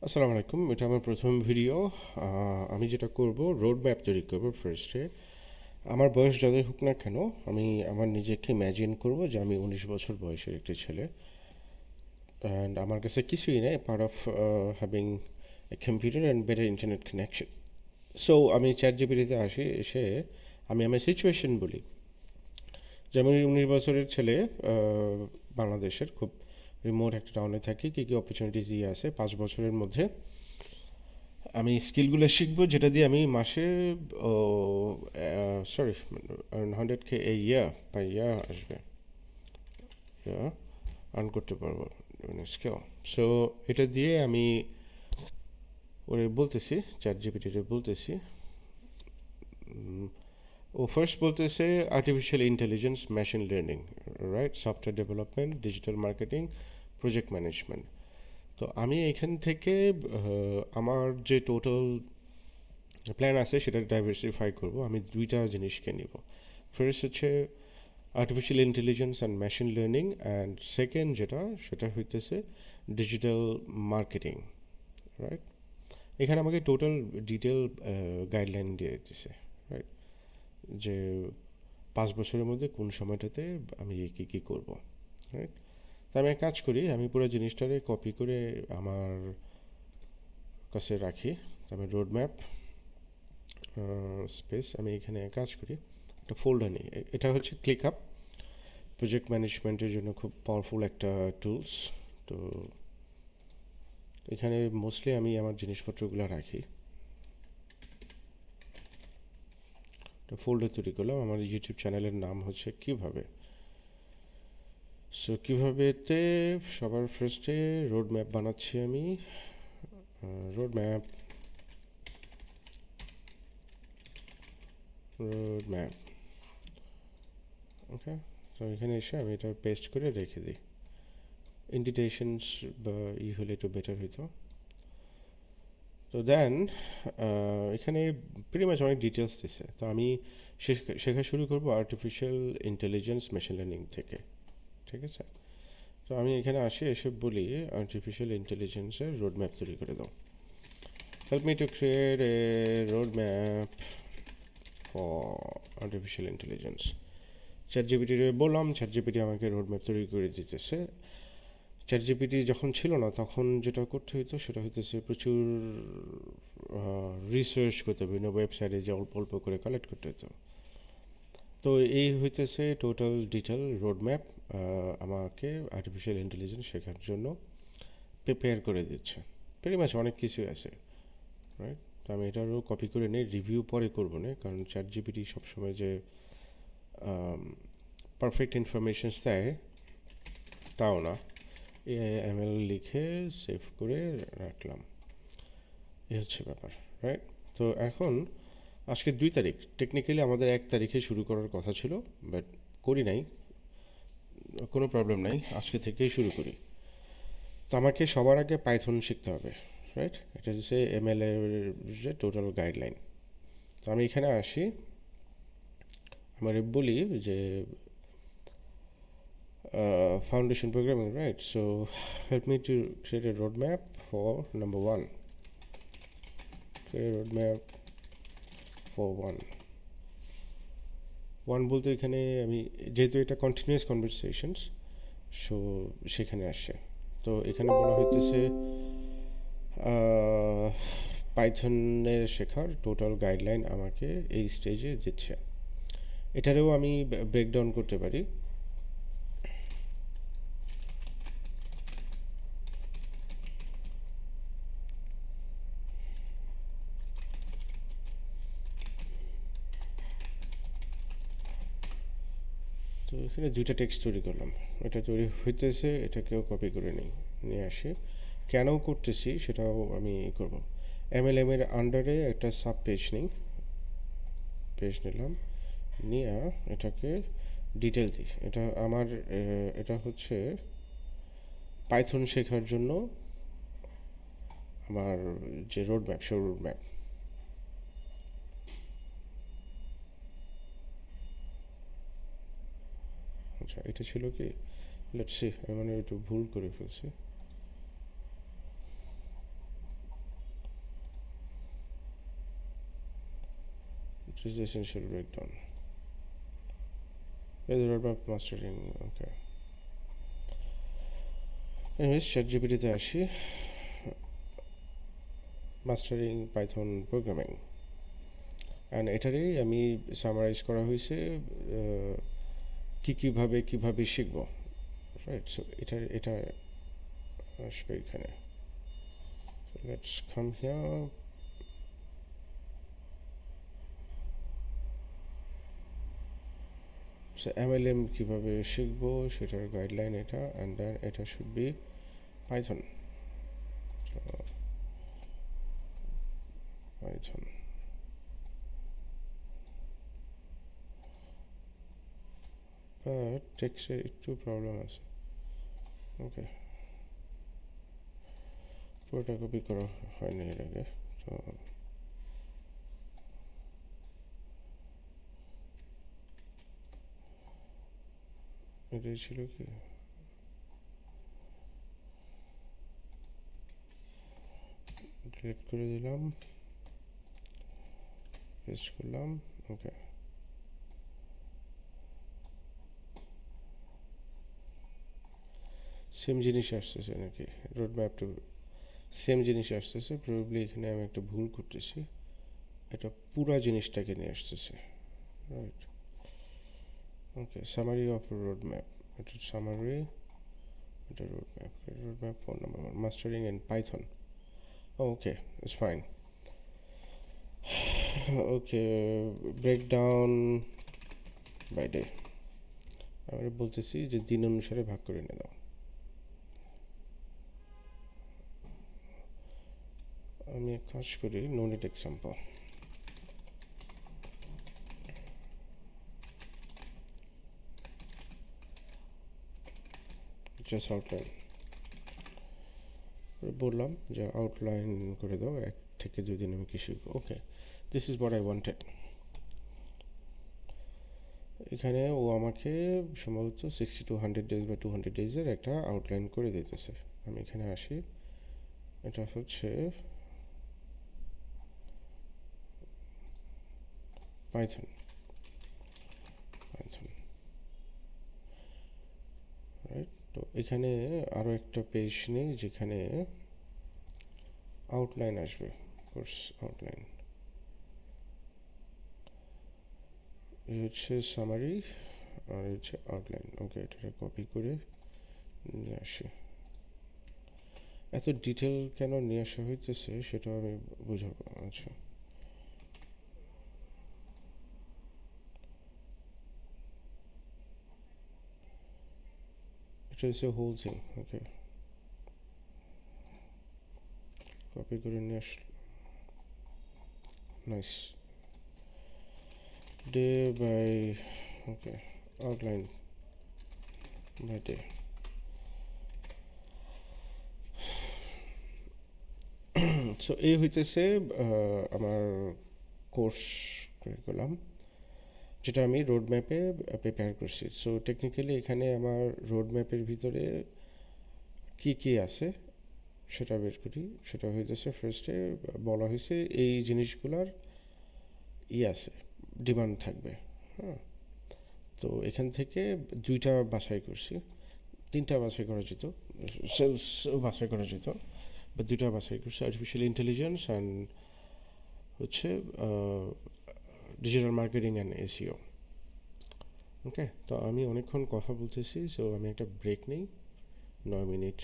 আসসালামু আলাইকুম। এটা আমার প্রথম ভিডিও। আমি যেটা করব, রোড ম্যাপ তৈরি করব ফার্স্টে। আমার বয়স যতই হোক না কেন, আমি আমার নিজেকে ইম্যাজিন করব যে আমি 19 বছর বয়সের একটি ছেলে, অ্যান্ড আমার কাছে কিছুই নেই part of having a computer and better internet connection. So আমি চ্যাট জিপিটিতে আসি, এসে আমি আমার সিচুয়েশন বলি, যেমন 19 বছরের ছেলে, বাংলাদেশের খুব রিমোট একটা টাউনে থাকি, কী কী অপরচুনিটিস দিয়ে আছে 5 বছরের মধ্যে আমি স্কিলগুলো শিখবো, যেটা দিয়ে আমি মাসে sorry 100K A year by ইয়ার আসবে, আর্ন করতে পারবো স্কিল। সো এটা দিয়ে আমি ওরে বলতেছি, চ্যাট জিপিটিতে বলতেছি, ও ফার্স্ট বলতেছে artificial intelligence, machine learning, right, software development, digital marketing, project management. তো আমি এখান থেকে আমার যে টোটাল প্ল্যান আছে সেটা ডাইভার্সিফাই করব। আমি দুইটা জিনিসকে নিব। ফার্স্ট হচ্ছে artificial intelligence and machine learning, and second যেটা সেটা হইতেছে ডিজিটাল মার্কেটিং, রাইট। এখানে আমাকে টোটাল ডিটেল গাইডলাইন দিয়ে দিতেছে, রাইট, যে 5 বছরের মধ্যে কোন সময়টাতে আমি কী কী করবো, রাইট। তা আমি এক কাজ করি, আমি পুরো জিনিসটারে কপি করে আমার কাছে রাখি। আমি রোড ম্যাপ স্পেস, আমি এখানে কাজ করি, একটা ফোল্ডার নিই। এটা হচ্ছে ক্লিকআপ, প্রজেক্ট ম্যানেজমেন্টের জন্য খুব পাওয়ারফুল একটা টুলস। তো এখানে মোস্টলি আমি আমার জিনিসপত্রগুলো রাখি। একটা ফোল্ডার তৈরি করলাম, আমার ইউটিউব চ্যানেলের নাম হচ্ছে কিভাবে। সো কিভাবেতে সবার ফার্স্টে রোড ম্যাপ বানাচ্ছি আমি। রোড ম্যাপ, রোড ম্যাপ, ওকে। তো এখানে এসে আমি এটা পেস্ট করে রেখে দিই। ইন্ডিটেশনস বা হলে একটু বেটার হইতো। তো দেন এখানে প্রিটি মাচ অনেক ডিটেলস দিছে। তো আমি শেখা শুরু করব আর্টিফিশিয়াল ইন্টেলিজেন্স মেশিন লার্নিং থেকে, ঠিক আছে। তো আমি এখানে আসি, এসে বলি আর্টিফিশিয়াল ইন্টেলিজেন্সের রোড ম্যাপ তৈরি করে দাও। Help me to create a road map for artificial intelligence. Chat GPT বললাম, চ্যাট জিপিটি আমাকে রোড ম্যাপ তৈরি করে দিতেছে। চ্যাট জিপিটি যখন ছিল না, তখন যেটা করতে হইতো সেটা হইতেছে প্রচুর রিসার্চ করতে হবে, বিভিন্ন ওয়েবসাইটে যে অল্প অল্প করে কালেক্ট করতে হতো। তো এই হইতেছে টোটাল ডিটেল রোড ম্যাপ, আমাকে আর্টিফিশিয়াল ইন্টেলিজেন্স শেখার জন্য প্রিপেয়ার করে দিচ্ছে। ভেরি মাছ অনেক কিছুই আছে, রাইট। তো আমি এটারও কপি করে নিই, রিভিউ পরে করবো না, কারণ চ্যাট জিপিটি সবসময় যে পারফেক্ট ইনফরমেশনস দেয় তাও না। এএমএল লিখে সেভ করে রাখলাম, এই হচ্ছে ব্যাপার, রাইট। তো এখন আজকে 2 তারিখ, টেকনিক্যালি আমাদের 1 তারিখে শুরু করার কথা ছিল, বাট করি নাই, কোনো প্রবলেম নাই, আজকে থেকেই শুরু করি। তো আমাকে সবার আগে পাইথন শিখতে হবে, রাইট। এটা হচ্ছে এমএল এর যে টোটাল গাইডলাইন। তো আমি এখানে আসি, আমার বলি যে foundation programming, right? So help me to create a roadmap for number one. Create a roadmap for one বলতে এখানে আমি, যেহেতু এটা কন্টিনিউয়াস কনভারসেশনস, সো সেখানে আসছে। তো এখানে বলা হইতেছে পাইথনের শেখার টোটাল গাইডলাইন আমাকে এই স্টেজে দিচ্ছে। এটারেও আমি ব্রেকডাউন করতে পারি। তো এখানে 2টা টেক্সট তৈরি করলাম, এটা তৈরি হইতেছে, এটাকেও কপি করে নিয়ে আসি। কেন করতেছি সেটাও আমি করব। এমএলএম এর আন্ডারে একটা সাব পেজ নিই, পেজ নিলাম, নিয়ে এটাকে ডিটেল দিই। এটা আমার এটা হচ্ছে পাইথন শেখার জন্য আমার যে রোড ম্যাপ, সে রোড ম্যাপ। আচ্ছা, এটা ছিল কি, লেটস সি, আমি মানে একটু ভুল করে ফেলছি। is the essential breakdown. Where's the roadmap mastering? Okay. Anyways, ChatGPT-তে আসি, মাস্টারিং পাইথন প্রোগ্রামিং, অ্যান্ড এটারই আমি সামারাইজ করা হয়েছে কীভাবে শিখব, রাইট? সো এটা আসবে এখানে। Let's come here. So MLM কীভাবে শিখবো সেটার গাইডলাইন এটা, অ্যান্ড দেন এটা শুড বি পাইথন। পাইথন টেক্সটের একটু প্রবলেম আছে। ওকে, পুরোটা কপি করা হয়নি এর আগে, তো এটাই ছিল কি, ডিলিট করে দিলাম, পেস্ট করলাম। ওকে, সেম জিনিস আসতেছে নাকি? রোড ম্যাপ টু সেম জিনিস আসতেছে, প্রবাবলি এখানে আমি একটা ভুল করতেছি, এটা পুরা জিনিসটাকে নিয়ে আসতেছে, right? Okay, summary of road map, এটা সামারি, এটা road map phone number, mastering in Python. Okay, it's fine. Okay, breakdown by day, আমি বলতেছি যে দিন অনুসারে ভাগ করে নিয়ে দাও। আমি এক কাজ করি, no need example, just outline বললাম যে আউটলাইন করে দাও 1 থেকে 2 দিন আমি কি শিখবো। Okay, this is what I wanted. এখানে ও আমাকে সম্ভবত 60 to 100 ডেজ বা 200 ডেজের একটা আউটলাইন করে দিতেছে। আমি এখানে আসি, এটা হচ্ছে পাইথন, রাইট? তো এখানে আরও একটা পেজ নেই যেখানে আউটলাইন আসবে, কোর্স আউটলাইন। এই হচ্ছে সামারি আর হচ্ছে আউটলাইন। ওকে, এটাকে কপি করে নিয়ে আসি। এত ডিটেল কেন নিয়ে আসা হইতেছে সেটাও আমি বুঝাবো। আচ্ছা, এটা হচ্ছে হোল থিং। ওকে, কপি করে নিয়ে আসলাম। Nice. Day by, okay, outline by day. So এই হইতেছে আমার কোর্স কারিকুলাম, যেটা আমি রোড ম্যাপে প্রিপেয়ার করছি। সো টেকনিক্যালি এখানে আমার রোড ম্যাপের ভিতরে কি আছে সেটা বের করি। সেটা হইতেছে ফার্স্টে বলা হয়েছে এই জিনিসগুলার আছে, ডিমান্ড থাকবে, হ্যাঁ? তো এখান থেকে 2টা বাছাই করছি, 3টা বাছাই করা যেত, সেলস বাছাই করা যেত, বা 2টা বাছাই করছি, আর্টিফিশিয়াল ইন্টেলিজেন্স অ্যান্ড হচ্ছে ডিজিটাল মার্কেটিং অ্যান্ড এসইও। ওকে, তো আমি অনেকক্ষণ কথা বলতেছি, সো আমি একটা ব্রেক নেই, 9 মিনিট।